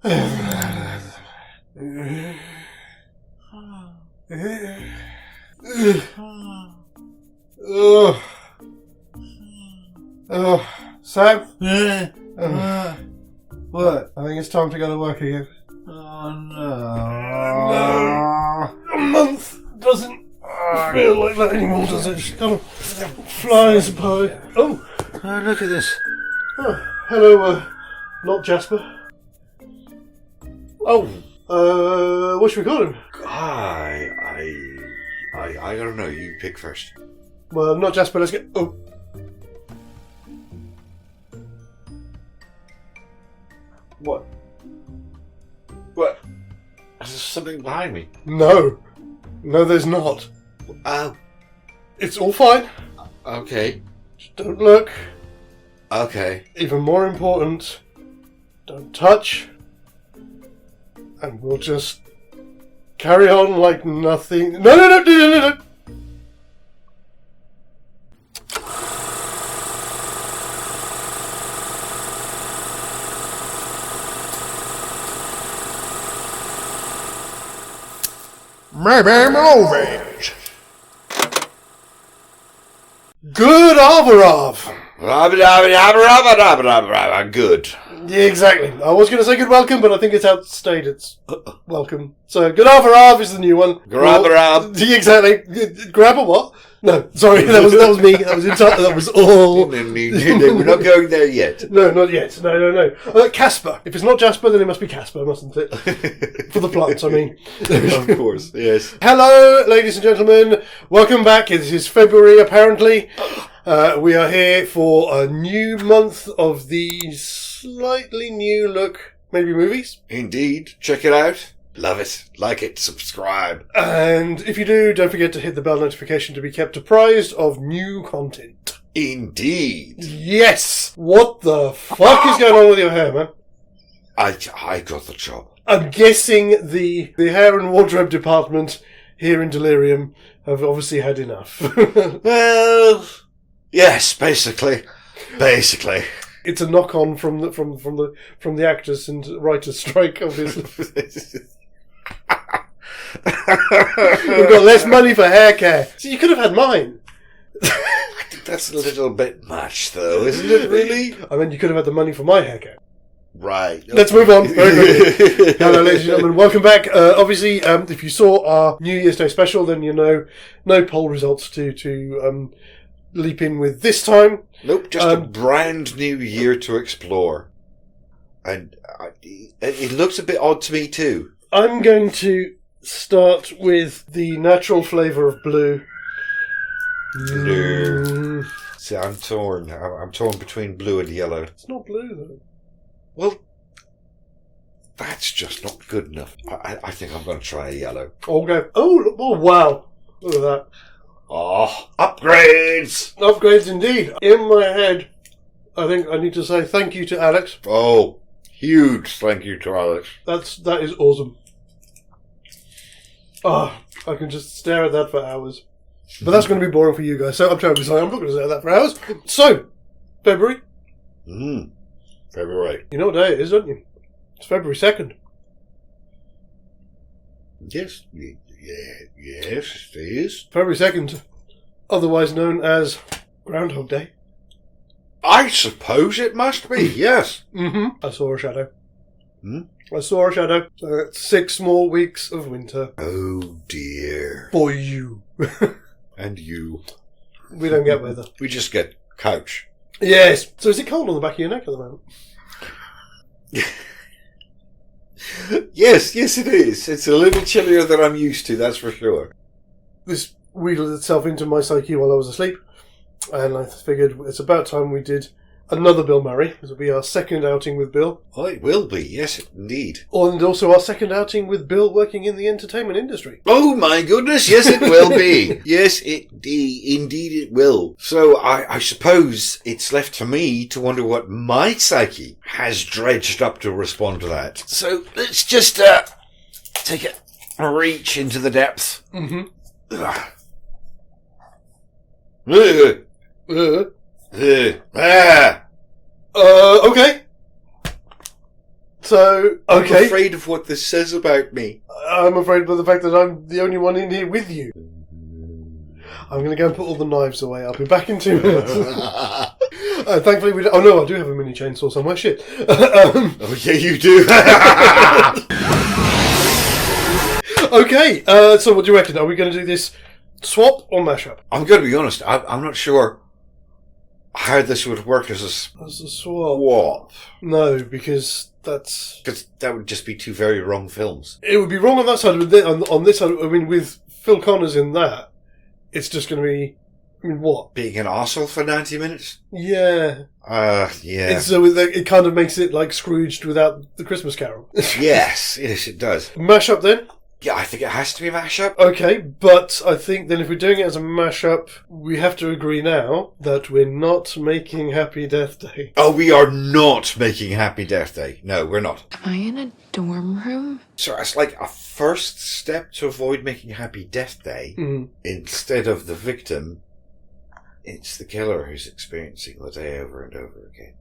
Sam? What? I think it's time to go to work again. Oh no. No. A month doesn't feel like that anymore, does it? Just kind of flies by. Oh, Look at this. hello, not Jasper. Oh, what should we call him? I don't know. You pick first. Well, not Jasper, let's get... Oh. What? What? There's something behind me. No, there's not. Oh. It's all fine. Okay. Just don't look. Okay. Even more important, don't touch. And we'll just carry on like nothing. No. Maybe movies. Good Arrvararv. Good. Yeah, exactly. I was going to say good welcome, but I think it's outstayed its welcome. So, good Arrvararv is the new one. Grab. Yeah, exactly. Grab a what? No, sorry, that was me. That was all. We're not going there yet. No, not yet. No. Casper. If it's not Jasper, then it must be Casper, mustn't it? For the plants, I mean. Of course, yes. Hello, ladies and gentlemen. Welcome back. It is February, apparently. We are here for a new month of the slightly new look, maybe movies. Indeed. Check it out. Love it. Like it. Subscribe. And if you do, don't forget to hit the bell notification to be kept apprised of new content. Indeed. Yes! What the fuck is going on with your hair, man? I got the job. I'm guessing the hair and wardrobe department here in Delirium have obviously had enough. Well, yes, basically. It's a knock-on from the actors and writers' strike, obviously. We've got less money for hair care. So you could have had mine. I think that's a little bit much, though, isn't it, really? I mean, you could have had the money for my hair care. Right. Let's move on very quickly. Hello, ladies and gentlemen. Welcome back. Obviously, if you saw our New Year's Day special, then you know no poll results to leap in with this time. Nope, just a brand new year to explore. And it looks a bit odd to me, too. I'm going to start with the natural flavour of blue. Blue. See, I'm torn. I'm torn between blue and yellow. It's not blue, though. Well, that's just not good enough. I think I'm going to try a yellow. Okay. Oh, wow. Look at that. Oh, upgrades! Upgrades indeed. In my head, I think I need to say thank you to Alex. Oh, huge thank you to Alex. That is awesome. I can just stare at that for hours. But that's going to be boring for you guys, so I'm terribly sorry. I'm not going to stare at that for hours. So, February. February. You know what day it is, don't you? It's February 2nd. Yes. Yes, it is. February 2nd, otherwise known as Groundhog Day. I suppose it must be, yes. I saw a shadow. I saw a shadow. So that's 6 more weeks of winter. Oh, dear. For you. And you. We don't get weather. We just get couch. Yes. So is it cold on the back of your neck at the moment? Yes, it is. It's a little chillier than I'm used to, that's for sure. This wheedled itself into my psyche while I was asleep, and I figured it's about time we did another Bill Murray. This will be our second outing with Bill. Oh, it will be, yes, indeed. And also our second outing with Bill working in the entertainment industry. Oh my goodness, yes it will be. Yes, indeed it will. So I suppose it's left for me to wonder what my psyche has dredged up to respond to that. So let's just take a reach into the depths. Okay. So, I'm okay. afraid of what this says about me. I'm afraid of the fact that I'm the only one in here with you. I'm going to go and put all the knives away. I'll be back in 2 minutes. Thankfully, we don't... Oh, no, I do have a mini chainsaw somewhere. Shit. Oh, yeah, you do. Okay, so what do you reckon? Are we going to do this swap or mashup? I'm going to be honest. I'm not sure how this would work as a As a swap. swap. No, because that's... Because that would just be two very wrong films. It would be wrong on that side, but then on this side, I mean, with Phil Connors in that, it's just going to be... I mean, what? Being an arsehole for 90 minutes? Yeah. Yeah. So it kind of makes it like Scrooged without the Christmas Carol. Yes, it does. Mashup then? Yeah, I think it has to be a mashup. Okay, but I think then if we're doing it as a mashup, we have to agree now that we're not making Happy Death Day. Oh, we are not making Happy Death Day. No, we're not. Am I in a dorm room? So it's like a first step to avoid making Happy Death Day. Mm. Instead of the victim, it's the killer who's experiencing the day over and over again.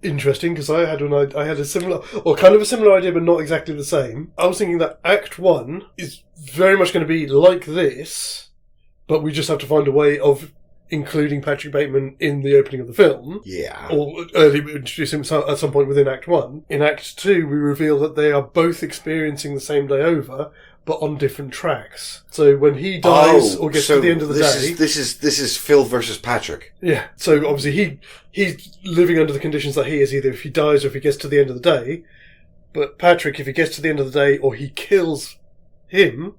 Interesting, because I had a similar, or kind of a similar idea, but not exactly the same. I was thinking that Act 1 is very much going to be like this, but we just have to find a way of including Patrick Bateman in the opening of the film. Yeah. Or early introduce him at some point within Act 1. In Act 2, we reveal that they are both experiencing the same day over, but on different tracks. So when he dies or gets to the end of the day... This is Phil versus Patrick. Yeah, so obviously he's living under the conditions that he is, either if he dies or if he gets to the end of the day. But Patrick, if he gets to the end of the day or he kills him,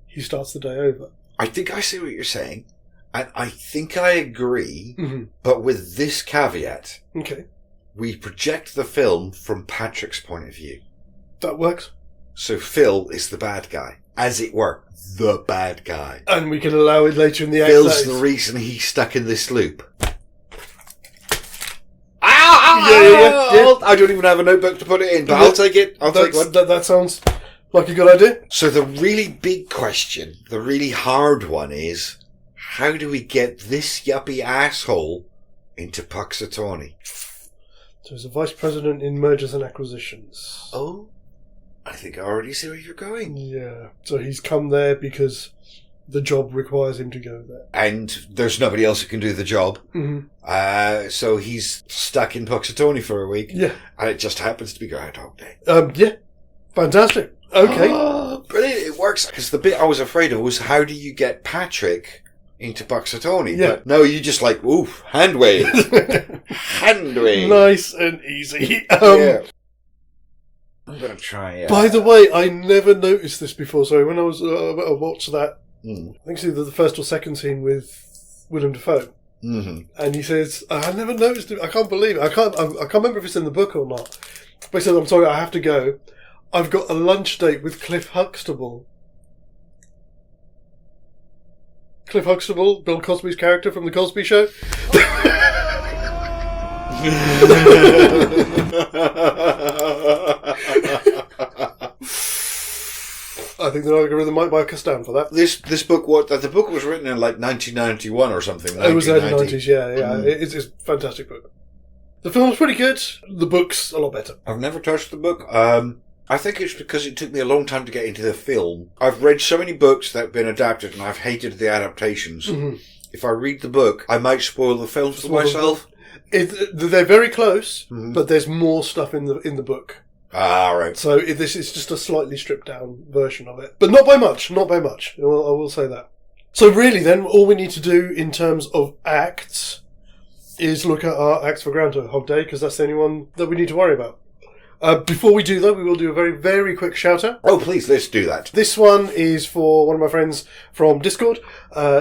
he starts the day over. I think I see what you're saying, and I think I agree, Mm-hmm. but with this caveat. Okay, We project the film from Patrick's point of view. that works. So Phil is the bad guy. As it were, the bad guy. And we can allow it later in the act. Phil's the reason he's stuck in this loop. Yeah. I don't even have a notebook to put it in, but I'll take it. I'll take one. That sounds like a good idea. So the really big question, the really hard one is, how do we get this yuppie asshole into Puxatawny? So he's a vice president in mergers and acquisitions. Oh, I think I already see where you're going. Yeah. So he's come there because the job requires him to go there. And there's nobody else who can do the job. Mm-hmm. So he's stuck in Puxatawny for a week. Yeah. And it just happens to be Groundhog Day. Yeah. Fantastic. Okay. Oh, brilliant. It works. Because the bit I was afraid of was, how do you get Patrick into Puxatawny? Yeah. But no, you just like, oof, hand wave. Hand wave. Nice and easy. Yeah. I'm going to try. By the way, I never noticed this before. Sorry, when I was I watched that, I think it's either the first or second scene with Willem Dafoe, and he says, "I never noticed it. I can't believe it. I can't remember if it's in the book or not." But he said, "I'm sorry, I have to go. I've got a lunch date with Cliff Huxtable." Cliff Huxtable, Bill Cosby's character from The Cosby Show. I think the algorithm might buy us down for that. This book, the book was written in like 1991 or something. It was early 90s, yeah. It's a fantastic book. The film's pretty good. The book's a lot better. I've never touched the book. I think it's because it took me a long time to get into the film. I've read so many books that have been adapted and I've hated the adaptations. Mm-hmm. If I read the book, I might spoil the film for myself. They're very close, but there's more stuff in the book. Ah, right. So this is just a slightly stripped down version of it. But not by much, I will say that. So really then, all we need to do in terms of acts is look at our acts for Groundhog Day, because that's the only one that we need to worry about. Before we do, though, we will do a very, very quick shout-out. Oh, please, let's do that. This one is for one of my friends from Discord.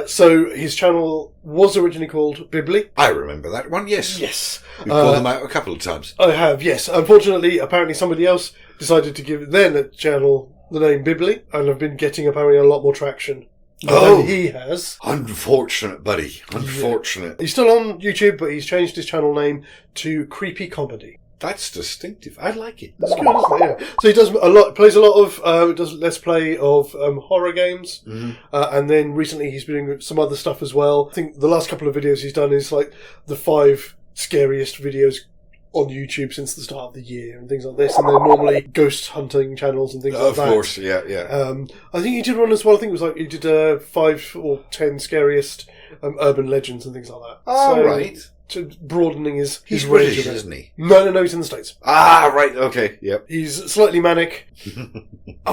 So his channel was originally called Bibbly. I remember that one, yes. Yes. We've called them out a couple of times. I have, yes. Unfortunately, apparently somebody else decided to give their channel the name Bibbly, and have been getting apparently a lot more traction than he has. Unfortunate, buddy. Unfortunate. Yeah. He's still on YouTube, but he's changed his channel name to Creepy Comedy. That's distinctive. I like it. That's good, isn't it? Yeah. So he does plays a lot of, does let's play of horror games, and then recently he's been doing some other stuff as well. I think the last couple of videos he's done is like the 5 scariest videos on YouTube since the start of the year and things like this, and they're normally ghost hunting channels and things like that. Of course, yeah. I think he did one as well. I think it was like he did 5 or 10 scariest urban legends and things like that. Oh, right. To broadening his He's range British, of it. isn't he? No, he's in the States. Ah, right, okay, yep. He's slightly manic.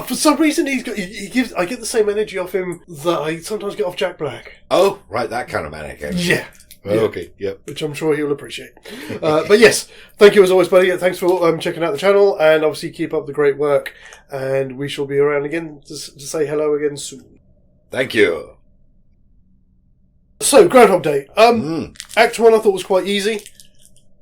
For some reason, he gives. I get the same energy off him that I sometimes get off Jack Black. Oh, right, that kind of manic. Yeah. Oh, okay, yep. Which I'm sure he'll appreciate. But yes, thank you as always, buddy. Thanks for checking out the channel, and obviously keep up the great work. And we shall be around again to say hello again soon. Thank you. So, Groundhog Day. Act 1 I thought was quite easy.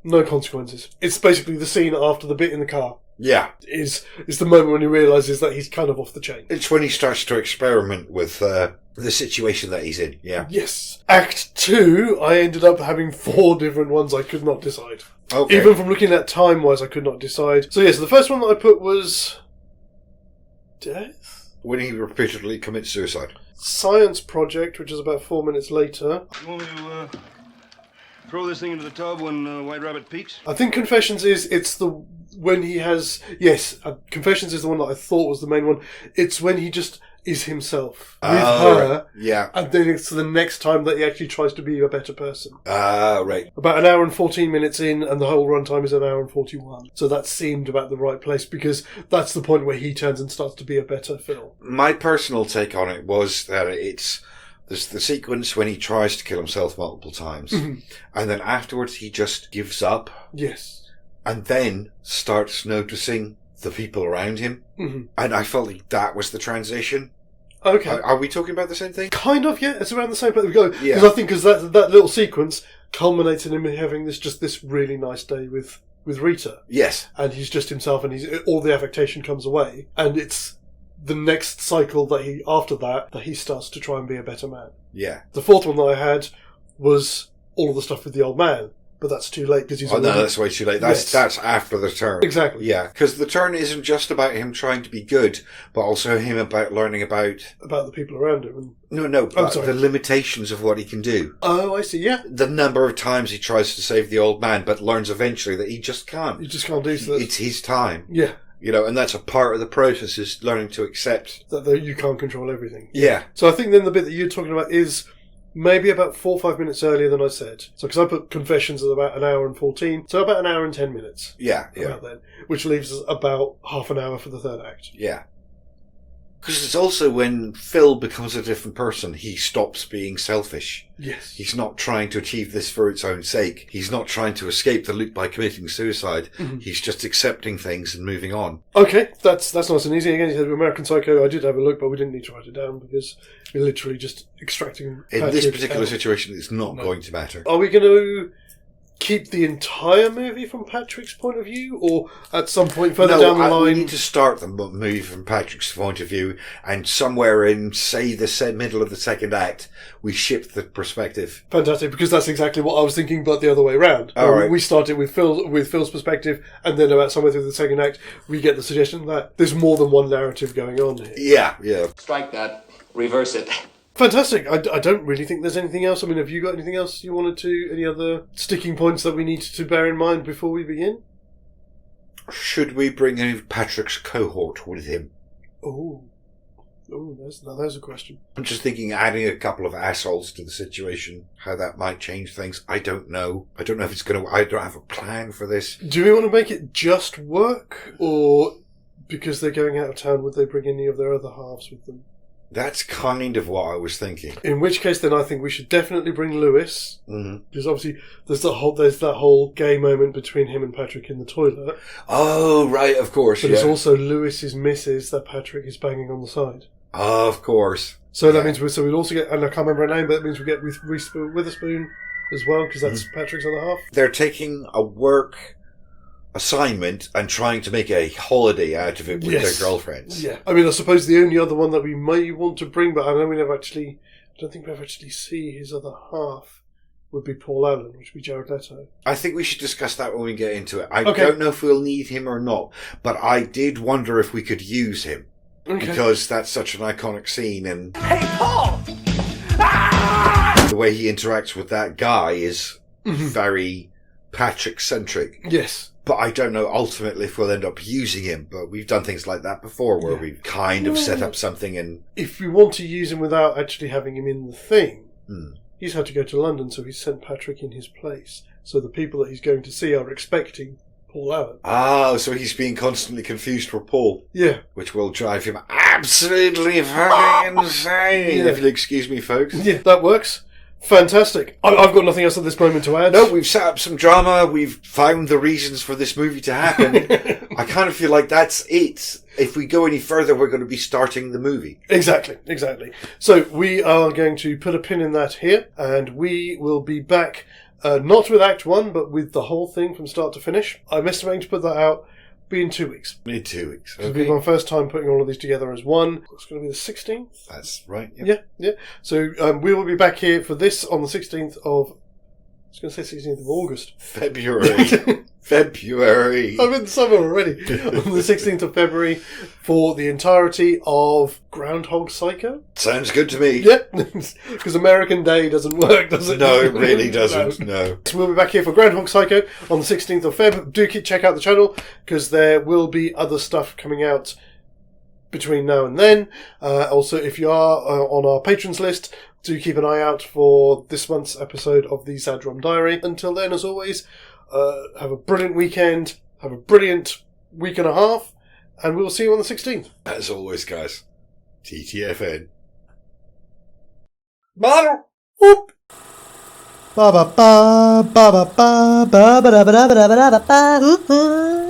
No consequences. It's basically the scene after the bit in the car. Yeah. Is the moment when he realises that he's kind of off the chain. It's when he starts to experiment with the situation that he's in, yeah. Yes. Act 2, I ended up having 4 different ones I could not decide. Okay. Even from looking at time-wise, I could not decide. So, yes, the first one that I put was... Death? When he repeatedly commits suicide. Science Project, which is about 4 minutes later. You want me to throw this thing into the tub when White Rabbit peeks? I think Confessions it's the... When he has... Yes, Confessions is the one that I thought was the main one. It's when he just... is himself with her, yeah, and then it's the next time that he actually tries to be a better person. Right. About an hour and 14 minutes in, and the whole runtime is an hour and 41. So that seemed about the right place, because that's the point where he turns and starts to be a better Phil. My personal take on it was that there's the sequence when he tries to kill himself multiple times, and then afterwards he just gives up. Yes. And then starts noticing the people around him. And I felt like that was the transition. Okay. Are we talking about the same thing? Kind of, yeah. It's around the same place we go. Yeah. Because I think that little sequence culminates in him having this really nice day with Rita. Yes. And he's just himself, and all the affectation comes away. And it's the next cycle after that he starts to try and be a better man. Yeah. The fourth one that I had was all of the stuff with the old man. But that's too late because he's... Oh, no, that's way too late. That's after the turn. Exactly. Yeah, because the turn isn't just about him trying to be good, but also him about learning about the people around him. But the limitations of what he can do. Oh, I see, yeah. The number of times he tries to save the old man, but learns eventually that he just can't. You just can't do that. It's his time. Yeah. You know, and that's a part of the process, is learning to accept... that you can't control everything. Yeah. So I think then the bit that you're talking about is... maybe about 4 or 5 minutes earlier than I said. So, because I put Confessions at about an hour and 14, so about an hour and 10 minutes. Yeah. About then, which leaves us about half an hour for the third act. Yeah. Because it's also when Phil becomes a different person, he stops being selfish. Yes. He's not trying to achieve this for its own sake. He's not trying to escape the loop by committing suicide. He's just accepting things and moving on. Okay, that's nice and easy. Again, you said American Psycho, I did have a look, but we didn't need to write it down because we're literally just extracting... In this particular situation, it's not going to matter. Are we going to keep the entire movie from Patrick's point of view, or at some point further down the line... we need to start the movie from Patrick's point of view, and somewhere in, say, the middle of the second act, we shift the perspective. Fantastic, because that's exactly what I was thinking, but the other way around. Right. We started with Phil's perspective, and then about somewhere through the second act, we get the suggestion that there's more than one narrative going on here. Yeah. Strike that. Reverse it. Fantastic. I don't really think there's anything else. I mean, have you got anything else you wanted to... any other sticking points that we need to bear in mind before we begin? Should we bring any of Patrick's cohort with him? Oh, there's a question. I'm just thinking adding a couple of assholes to the situation, how that might change things. I don't know. I don't know if it's going to... I don't have a plan for this. Do we want to make it just work, or because they're going out of town, would they bring any of their other halves with them? That's kind of what I was thinking. In which case, then I think we should definitely bring Lewis, because obviously there's that whole gay moment between him and Patrick in the toilet. Oh, right, of course. But it's also Lewis's missus that Patrick is banging on the side. Of course. So that means we'd also get, and I can't remember her name, but that means we get Reese Witherspoon as well, because that's Patrick's other half. They're taking a work assignment and trying to make a holiday out of it with their girlfriends. Yeah. I mean, I suppose the only other one that we may want to bring, but I know I don't think we ever actually see his other half, would be Paul Allen, which would be Jared Leto. I think we should discuss that when we get into it. I don't know if we'll need him or not, but I did wonder if we could use him. Okay. Because that's such an iconic scene, and... Hey, Paul! The way he interacts with that guy is very Patrick-centric. Yes. But I don't know ultimately if we'll end up using him. But we've done things like that before where we've kind of set up something and... If we want to use him without actually having him in the thing, he's had to go to London, so he's sent Patrick in his place. So the people that he's going to see are expecting Paul Allen. Ah, so he's being constantly confused for Paul. Yeah. Which will drive him absolutely fucking insane, Yeah. if you'll excuse me, folks. Yeah, that works. Fantastic. I've got nothing else at this moment to add. No, we've set up some drama. We've found the reasons for this movie to happen. I kind of feel like that's it. If we go any further, we're going to be starting the movie. Exactly. So we are going to put a pin in that here, and we will be back, not with Act 1, but with the whole thing from start to finish. I'm estimating to put that out be in 2 weeks. In 2 weeks. It'll be my first time putting all of these together as one. It's going to be the 16th. That's right. Yep. Yeah. So we will be back here for this on the 16th of... I was going to say 16th of August. February. February. I'm in summer already. On the 16th of February for the entirety of Groundhog Psycho. Sounds good to me. Yeah, because American Day doesn't work, does it? No, it really doesn't. No. So we'll be back here for Groundhog Psycho on the 16th of Feb. Do check out the channel because there will be other stuff coming out between now and then. Also, if you are on our patrons list, do keep an eye out for this month's episode of the Zadrum Diary. Until then, as always, have a brilliant weekend, have a brilliant week and a half, and we'll see you on the 16th. As always, guys, TTFN. Bye. Ba ba ba ba ba ba ba ba ba ba ba ba ba ba.